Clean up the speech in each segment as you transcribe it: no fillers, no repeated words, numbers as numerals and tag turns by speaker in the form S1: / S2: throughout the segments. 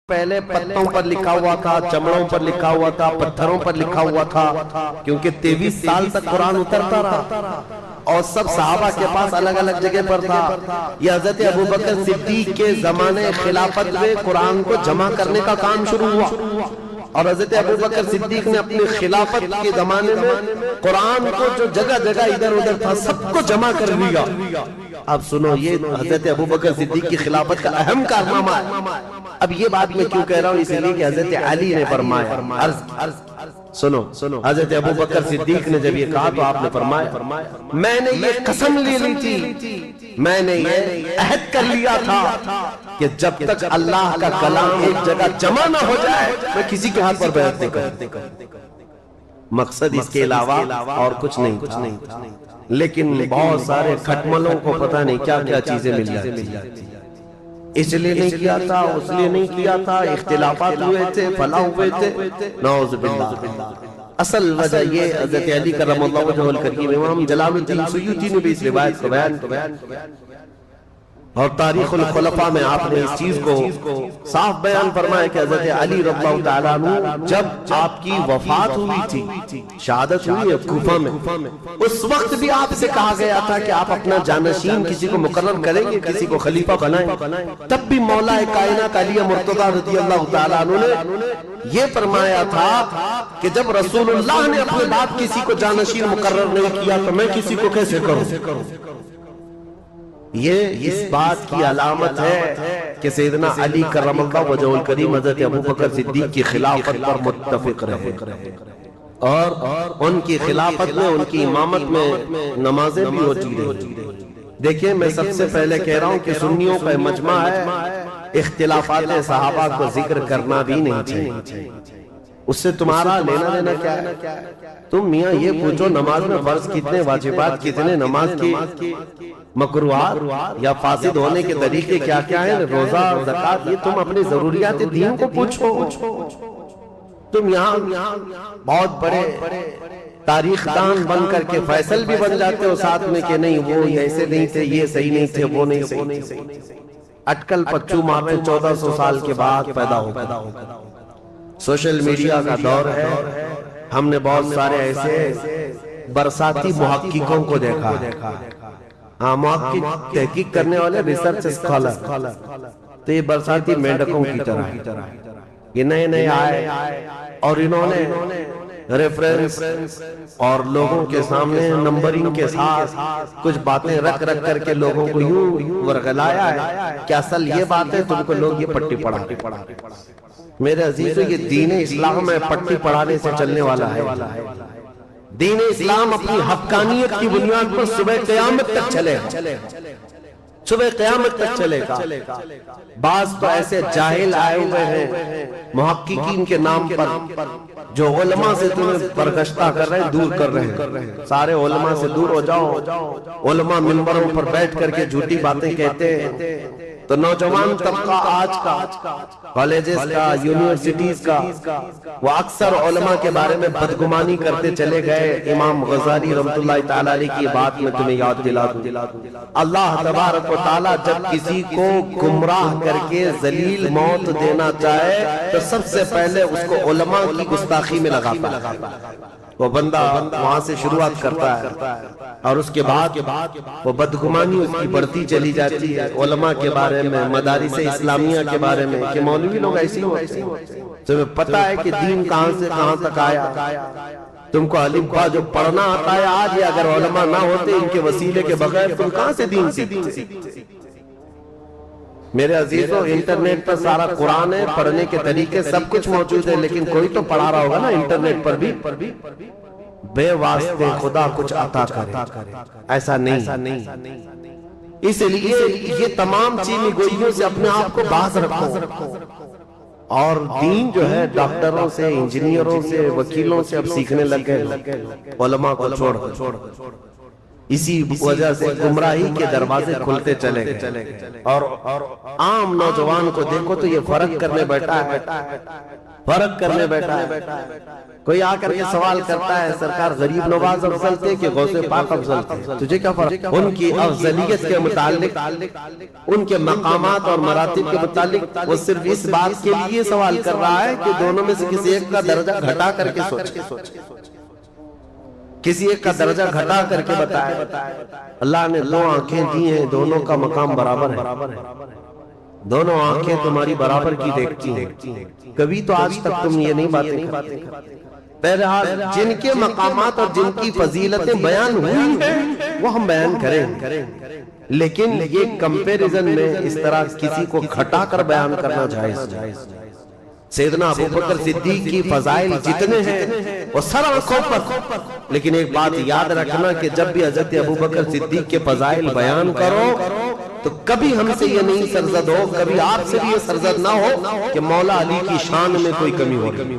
S1: پہلے پتوں پر لکھا ہوا تھا، چمڑوں پر لکھا ہوا تھا، پتھروں پر لکھا ہوا تھا، کیونکہ 23 سال تک قرآن اترتا رہا اور سب صحابہ کے پاس الگ الگ جگہ پر تھا۔ یہ حضرت ابوبکر صدیق کے زمانے خلافت میں قرآن کو جمع کرنے کا کام شروع ہوا، اور حضرت ابوبکر صدیق نے اپنی خلافت کے زمانے میں قرآن کو جو جگہ جگہ ادھر ادھر تھا سب کو جمع کر لیا۔ اب سنو، یہ حضرت ابوبکر صدیق کی خلافت کا اہم کارنامہ ہے۔ اب یہ بات میں کیوں کہہ رہا ہوں؟ اس لیے کہ حضرت علی نے فرمایا، سنو، حضرت ابوبکر صدیق نے جب یہ کہا تو آپ نے فرمایا، میں نے یہ قسم لے لی تھی، میں نے یہ عہد کر لیا تھا کہ جب تک اللہ کا کلام ایک جگہ جمع نہ ہو جائے میں کسی کے ہاتھ پر بیعت نہیں کروں۔ مقصد اس کے علاوہ اور کچھ نہیں تھا، لیکن بہت سارے کھٹملوں کو پتہ نہیں کیا کیا چیزیں مل جاتی، اس لیے نہیں کیا تھا، اس لیے نہیں کیا تھا، اختلافات ہوئے تھے، فلاں ہوئے تھے، نعوذ باللہ۔ اصل وجہ یہ حضرت علی کرم اللہ وجہہ الکریم، امام جلال الدین سیوطی نے بھی اس روایت کو بیان کیا، اور تاریخ الخلفاء میں آپ نے اس چیز کو صاف بیان فرمایا کہ حضرت علی رضی اللہ تعالیٰ عنہ جب آپ کی وفات ہوئی تھی، شہادت ہوئی ہے کوفہ میں، اس وقت بھی آپ سے کہا گیا تھا کہ آپ اپنا جانشین کسی کو مقرر کریں گے، کسی کو خلیفہ بنائیں، تب بھی مولا کائنات علی مرتضیٰ رضی اللہ تعالیٰ عنہ نے یہ فرمایا تھا کہ جب رسول اللہ نے اپنے بعد کسی کو جانشین مقرر نہیں کیا تو میں کسی کو کیسے کروں؟ یہ اس بات کی علامت ہے کہ سیدنا علی کرم اللہ وجہہ الکریم حضرت ابوبکر صدیق کی خلافت پر متفق رہے، اور ان کی خلافت میں، ان کی امامت میں نمازیں بھی ہوتی رہی۔ دیکھیں، میں سب سے پہلے کہہ رہا ہوں کہ سنیوں کا مجمع ہے، اختلافات صحابہ کو ذکر کرنا بھی نہیں چاہیے، اس سے تمہارا لینا دینا کیا ہے؟ تم میاں یہ پوچھو نماز میں فرض کتنے، واجبات کتنے، نماز کی مکروہات یا فاسد ہونے کے طریقے کیا کیا ہیں، روزہ، زکوٰۃ، یہ تم اپنی ضروریات دین کو پوچھو۔ تم یہاں بہت بڑے تاریخ دان بن کر کے فیصل بھی بن جاتے ہو ساتھ میں کہ نہیں وہ ایسے نہیں تھے، یہ صحیح نہیں تھے، وہ نہیں صحیح تھے۔ اٹکل پچو مارنے 1400 سال کے بعد پیدا ہو گیا۔ سوشل میڈیا کا دور ہے، ہم نے بہت سارے ایسے برساتی محققوں کو دیکھا، ہاں، محقق، تحقیق کرنے والے، ریسرچ اسکالر، تو یہ برساتی مینڈکوں کی طرح یہ نئے نئے آئے، اور انہوں نے ریفرنس اور لوگوں کے سامنے نمبرنگ کے ساتھ کچھ باتیں رکھ کر کے لوگوں کو یوں ورغلایا ہے کہ اصل یہ بات ہے، تم کو لوگ یہ پٹی پڑھا۔ میرے عزیزو، یہ دین اسلام میں پٹی پڑھانے سے چلنے والا ہے۔ دین اسلام اپنی حقانیت کی بنیاد پر صبح قیامت تک چلے گا، صبح قیامت تک چلے گا۔ بعض تو ایسے جاہل آئے ہوئے ہیں محققین کے نام پر جو علماء سے تمہیں برگشتہ کر رہے ہیں، دور کر رہے ہیں۔ سارے علماء سے دور ہو جاؤ۔ علماء منبروں پر بیٹھ کر کے جھوٹی باتیں کہتے ہیں، تو نوجوان طبقہ آج کا، کالجز کا، یونیورسٹیز کا، وہ اکثر علماء کے بارے میں بدگمانی کرتے چلے گئے۔ امام غزالی رحمۃ اللہ تعالیٰ علیہ کی بات میں تمہیں یاد دلا دوں، اللہ تبارک و تعالیٰ جب کسی کو گمراہ کر کے ذلیل موت دینا چاہے تو سب سے پہلے اس کو علماء کی گستاخی میں لگاتا ہے۔ وہ بندہ وہاں سے شروعات کرتا ہے، اور اس کے بعد وہ بدگمانی اس کی بڑھتی چلی جاتی ہے، علماء کے بارے میں، مدارس اسلامیہ کے بارے میں، کہ مولوی لوگ ایسی ہوتے ہیں۔ تمہیں پتہ ہے کہ دین کہاں سے کہاں تک آیا؟ تم کو الف با جو پڑھنا آتا ہے آج، یا اگر علماء نہ ہوتے ان کے وسیلے کے بغیر تم کہاں سے دین سیکھتے؟ میرے عزیزو، انٹرنیٹ پر سارا قرآن ہے، پڑھنے کے طریقے سب کچھ موجود ہے، لیکن کوئی تو پڑھا رہا ہوگا نا انٹرنیٹ پر بھی۔ بے واسطے خدا کچھ عطا کرے، ایسا نہیں۔ اس لیے یہ تمام چینی گوئیوں سے اپنے آپ کو باز رکھو، اور دین جو ہے ڈاکٹروں سے، انجینئروں سے، وکیلوں سے اب سیکھنے لگے، علماء کو چھوڑ۔ اسی وجہ سے گمراہی کے دروازے کھلتے چلے گئے. اور عام نوجوان کو دیکھو تو یہ فرق کرنے بیٹھا ہے، فرق کرنے بیٹھا ہے. کوئی آ کر کے سوال کرتا ہے سرکار غریب نواز افضل تھے کہ غوث پاک افضل تھے؟ تجھے کیا فرق؟ ان کی افضلیت کے متعلق، ان کے مقامات اور مراتب کے متعلق وہ صرف اس بات کے لیے سوال کر رہا ہے کہ دونوں میں سے کسی ایک کا درجہ گھٹا کر کے سوچے، کسی ایک کا درجہ گھٹا کر کے بتائے. اللہ نے دو آنکھیں دی ہیں، دونوں کا مقام برابر ہے، دونوں آنکھیں تمہاری برابر کی دیکھتی ہیں. کبھی تو آج تک تم یہ نہیں باتیں کرتے. بہرحال جن کے مقامات اور جن کی فضیلتیں بیان ہوئی ہیں وہ ہم بیان کریں، لیکن یہ کمپیریزن میں اس طرح کسی کو گھٹا کر بیان کرنا جائز. سیدنا ابو بکر صدیق کی فضائل جتنے ہیں وہ سر آنکھوں پر، لیکن ایک بات یاد رکھنا کہ جب بھی حضرت ابو بکر صدیق کے فضائل بیان کرو تو کبھی ہم سے یہ نہیں سرزد ہو، کبھی آپ سے بھی یہ سرزد نہ ہو کہ مولا علی کی شان میں کوئی کمی ہو رہی.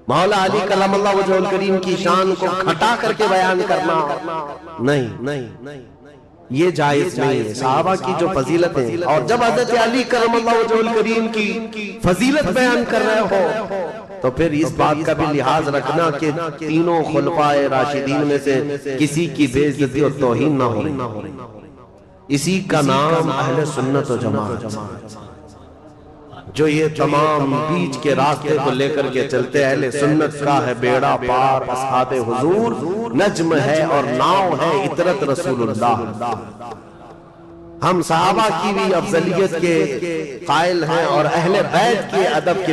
S1: مولا علی کرم اللہ وجہ الکریم کی شان کو گھٹا کر کے بیان کرنا نہیں، یہ جائز نہیں ہے. صحابہ کی جو فضیلتیں، اور جب حضرت علی کرم اللہ وجہ الکریم کی فضیلت بیان کر رہے ہو تو پھر اس بات کا بھی لحاظ رکھنا کہ تینوں خلفائے راشدین میں سے کسی کی بے عزتی اور توہین نہ ہو رہی. اسی کا نام اہل سنت و جماعت. جو یہ تمام بیچ کے راستے کو لے کر کے چلتے، اہل سنت کا ہے بیڑا پار اصحاب حضور، نجم ہے اور ناؤ ہے اطرت رسول اللہ. ہم صحابہ کی بھی افضلیت کے قائل ہیں اور اہل بیت کے ادب کے